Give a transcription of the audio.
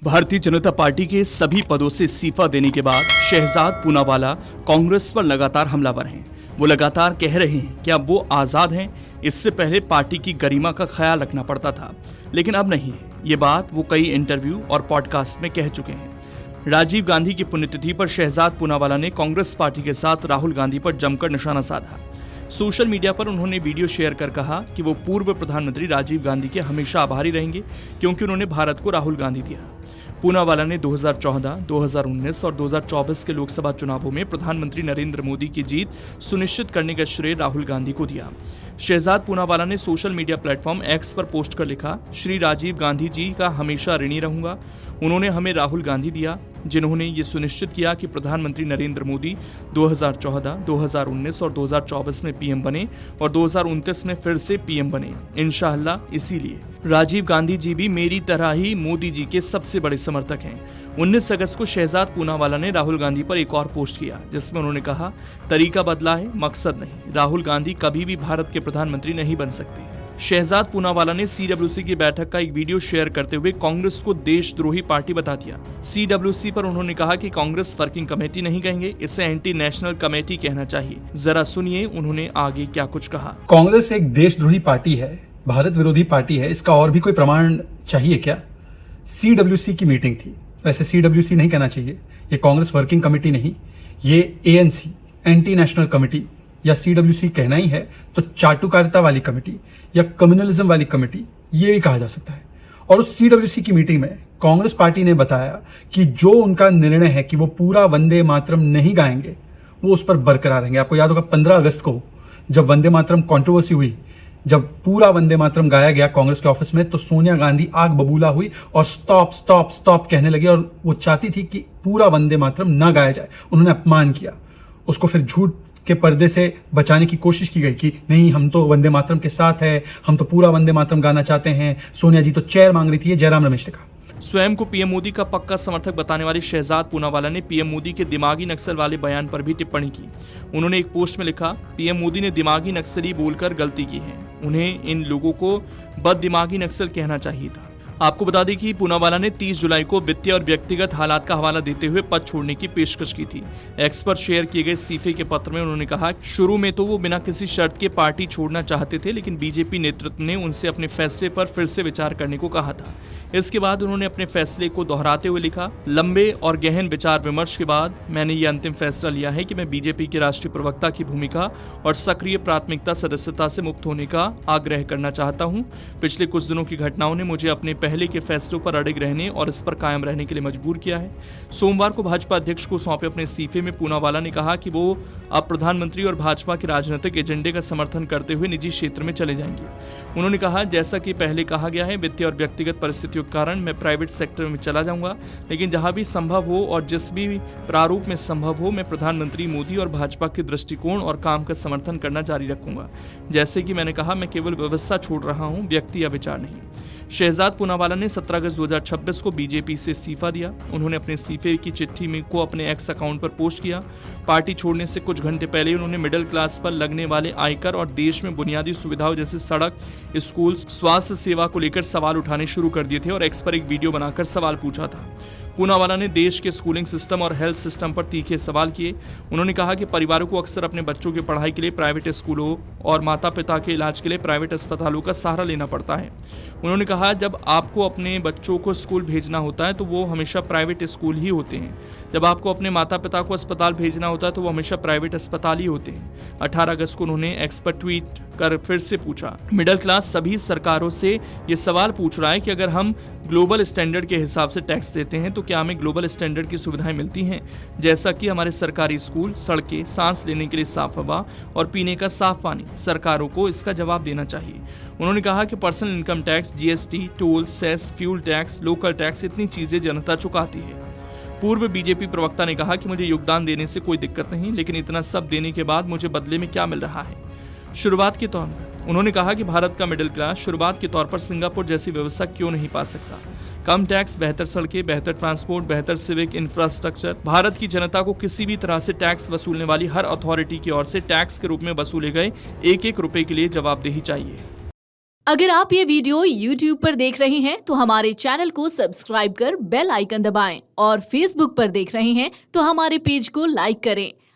Bharatiya Janata party के सभी पदों से इस्तीफा देने के बाद शहजाद पूनावाला कांग्रेस पर लगातार हमलावर हैं। वो लगातार कह रहे हैं कि अब वो आज़ाद हैं। इससे पहले पार्टी की गरिमा का ख्याल रखना पड़ता था, लेकिन अब नहीं है। ये बात वो कई इंटरव्यू और पॉडकास्ट में कह चुके हैं। राजीव गांधी की पुण्यतिथि पर शहजाद पूनावाला ने कांग्रेस पार्टी के साथ राहुल गांधी पर जमकर निशाना साधा। सोशल मीडिया पर उन्होंने वीडियो शेयर कर कहा कि वो पूर्व प्रधानमंत्री राजीव गांधी के हमेशा आभारी रहेंगे, क्योंकि उन्होंने भारत को राहुल गांधी दिया। पूनावाला ने 2014, 2019 और 2024 के लोकसभा चुनावों में प्रधानमंत्री नरेंद्र मोदी की जीत सुनिश्चित करने का श्रेय राहुल गांधी को दिया। शहजाद पूनावाला ने सोशल मीडिया प्लेटफॉर्म एक्स पर पोस्ट कर लिखा, श्री राजीव गांधी जी का हमेशा ऋणी रहूंगा। उन्होंने हमें राहुल गांधी दिया, जिन्होंने ये सुनिश्चित किया कि प्रधानमंत्री नरेंद्र मोदी 2014, 2019 और 2024 में पीएम बने और 2029 में फिर से पीएम बने इंशाअल्लाह। इसीलिए राजीव गांधी जी भी मेरी तरह ही मोदी जी के सबसे बड़े समर्थक हैं। 19 अगस्त को शहजाद पूनावाला ने राहुल गांधी पर एक और पोस्ट किया, जिसमें उन्होंने कहा, तरीका बदला है, मकसद नहीं। राहुल गांधी कभी भी भारत के प्रधानमंत्री नहीं बन सकते। शहजाद पूनावाला ने सीडब्ल्यूसी की बैठक का एक वीडियो शेयर करते हुए कांग्रेस को देशद्रोही पार्टी बता दिया। सीडब्ल्यूसी पर उन्होंने कहा कि कांग्रेस वर्किंग कमेटी नहीं कहेंगे, इसे एंटी नेशनल कमेटी कहना चाहिए। जरा सुनिए उन्होंने आगे क्या कुछ कहा। कांग्रेस एक देशद्रोही पार्टी है, भारत विरोधी पार्टी है, इसका और भी कोई प्रमाण चाहिए क्या? सीडब्ल्यूसी की मीटिंग थी, वैसे सीडब्ल्यूसी नहीं कहना चाहिए, ये कांग्रेस वर्किंग कमेटी नहीं, ये एएनसी एंटी नेशनल कमेटी या सीडब्ल्यूसी कहना ही है तो चाटुकारिता वाली कमेटी या कम्युनलिज्म वाली कमेटी ये भी कहा जा सकता है। और उस सीडब्ल्यूसी की मीटिंग में कांग्रेस पार्टी ने बताया कि जो उनका निर्णय है कि वो पूरा वंदे मातरम नहीं गाएंगे, वो उस पर बरकरार रहेंगे। आपको याद होगा 15 अगस्त को जब वंदे मातरम कंट्रोवर्सी हुई, जब पूरा वंदे मातरम गाया गया कांग्रेस के ऑफिस में, तो सोनिया गांधी आग बबूला हुई और स्टॉप स्टॉप स्टॉप कहने लगी और वो चाहती थी कि पूरा वंदे मातरम ना गाया जाए। उन्होंने अपमान किया, उसको फिर झूठ के पर्दे से बचाने की कोशिश की गई कि नहीं, हम तो वंदे मातरम के साथ है, हम तो पूरा वंदे मातरम गाना चाहते हैं। सोनिया जी तो चेयर मांग रही थी, जयराम रमेश ने कहा। स्वयं को पीएम मोदी का पक्का समर्थक बताने वाले शहजाद पूनावाला ने पीएम मोदी के दिमागी नक्सल वाले बयान पर भी टिप्पणी की। उन्होंने एक पोस्ट में लिखा, पीएम मोदी ने दिमागी नक्सली बोलकर गलती की है, उन्हें इन लोगों को बद दिमागी नक्सल कहना चाहिए था। आपको बता दें कि पूनावाला ने 30 जुलाई को वित्तीय और व्यक्तिगत हालात का हवाला देते हुए पद छोड़ने की पेशकश की थी। एक्स पर शेयर किए गए इस्तीफे के पत्र में उन्होंने कहा, शुरू में तो वो बिना किसी शर्त के पार्टी छोड़ना चाहते थे, लेकिन बीजेपी नेतृत्व ने उनसे अपने फैसले पर फिर से विचार करने को कहा था। इसके बाद उन्होंने अपने फैसले को दोहराते हुए लिखा, लंबे और गहन विचार विमर्श के बाद मैंने ये अंतिम फैसला लिया है कि मैं बीजेपी के राष्ट्रीय प्रवक्ता की भूमिका और सक्रिय प्राथमिकता सदस्यता से मुक्त होने का आग्रह करना चाहता हूँ। पिछले कुछ दिनों की घटनाओं ने मुझे अपने पहले के फैसलों पर अड़िग रहने और इस पर कायम रहने के लिए मजबूर किया है। सोमवार को भाजपा अध्यक्ष को सौंपे अपने इस्तीफे में पूनावाला ने कहा कि वो अब प्रधानमंत्री और भाजपा के राजनीतिक एजेंडे का समर्थन करते हुए निजी क्षेत्र में चले जाएंगे। उन्होंने कहा, जैसा कि पहले कहा गया है, वित्तीय और व्यक्तिगत परिस्थितियों के कारण मैं प्राइवेट सेक्टर में चला जाऊंगा, लेकिन जहां भी संभव हो और जिस भी प्रारूप में संभव हो, मैं प्रधानमंत्री मोदी और भाजपा के दृष्टिकोण और काम का समर्थन करना जारी रखूंगा। जैसे कि मैंने कहा, मैं केवल व्यवस्था छोड़ रहा हूं, व्यक्ति या विचार नहीं। शहजाद पूनावाला ने 17 अगस्त 2026 को बीजेपी से इस्तीफा दिया। उन्होंने अपने इस्तीफे की चिट्ठी में को अपने एक्स अकाउंट पर पोस्ट किया। पार्टी छोड़ने से कुछ घंटे पहले उन्होंने मिडिल क्लास पर लगने वाले आयकर और देश में बुनियादी सुविधाओं जैसे सड़क, स्कूल, स्वास्थ्य सेवा को लेकर सवाल उठाने शुरू कर दिए थे और एक्स पर एक वीडियो बनाकर सवाल पूछा था। पूनावाला ने देश के स्कूलिंग सिस्टम और हेल्थ सिस्टम पर तीखे सवाल किए। उन्होंने कहा कि परिवारों को अक्सर अपने बच्चों की पढ़ाई के लिए प्राइवेट स्कूलों और माता पिता के इलाज के लिए प्राइवेट अस्पतालों का सहारा लेना पड़ता है। उन्होंने कहा, जब आपको अपने बच्चों को स्कूल भेजना होता है तो वो हमेशा प्राइवेट स्कूल ही होते हैं। जब आपको अपने माता पिता को अस्पताल भेजना होता है तो वो हमेशा प्राइवेट अस्पताल ही होते हैं। 18 अगस्त को उन्होंने एक्स पर ट्वीट कर फिर से पूछा, मिडिल क्लास सभी सरकारों से ये सवाल पूछ रहा है कि अगर हम ग्लोबल स्टैंडर्ड के हिसाब से टैक्स देते हैं तो क्या हमें ग्लोबल स्टैंडर्ड की सुविधाएं मिलती हैं, जैसा कि हमारे सरकारी स्कूल, सड़कें, सांस लेने के लिए साफ हवा और पीने का साफ पानी। सरकारों को इसका जवाब देना चाहिए। उन्होंने कहा कि personal income tax, GST, toll, cess, fuel tax, local tax, इतनी चीजें जनता चुकाती है। पूर्व बीजेपी प्रवक्ता ने कहा कि मुझे योगदान देने से कोई दिक्कत नहीं, लेकिन इतना सब देने के बाद मुझे बदले में क्या मिल रहा है। शुरुआत के तौर पर उन्होंने कहा कि भारत का मिडिल क्लास शुरुआत के तौर पर सिंगापुर जैसी व्यवस्था क्यों नहीं पा सकता। कम टैक्स, बेहतर सड़कें, बेहतर ट्रांसपोर्ट, बेहतर सिविक इंफ्रास्ट्रक्चर। भारत की जनता को किसी भी तरह से टैक्स वसूलने वाली हर अथॉरिटी की ओर से टैक्स के रूप में वसूले गए एक एक रुपए के लिए जवाबदेही चाहिए। अगर आप ये वीडियो YouTube पर देख रहे हैं तो हमारे चैनल को सब्सक्राइब कर बेल आइकन दबाएं और Facebook पर देख रहे हैं तो हमारे पेज को लाइक करें।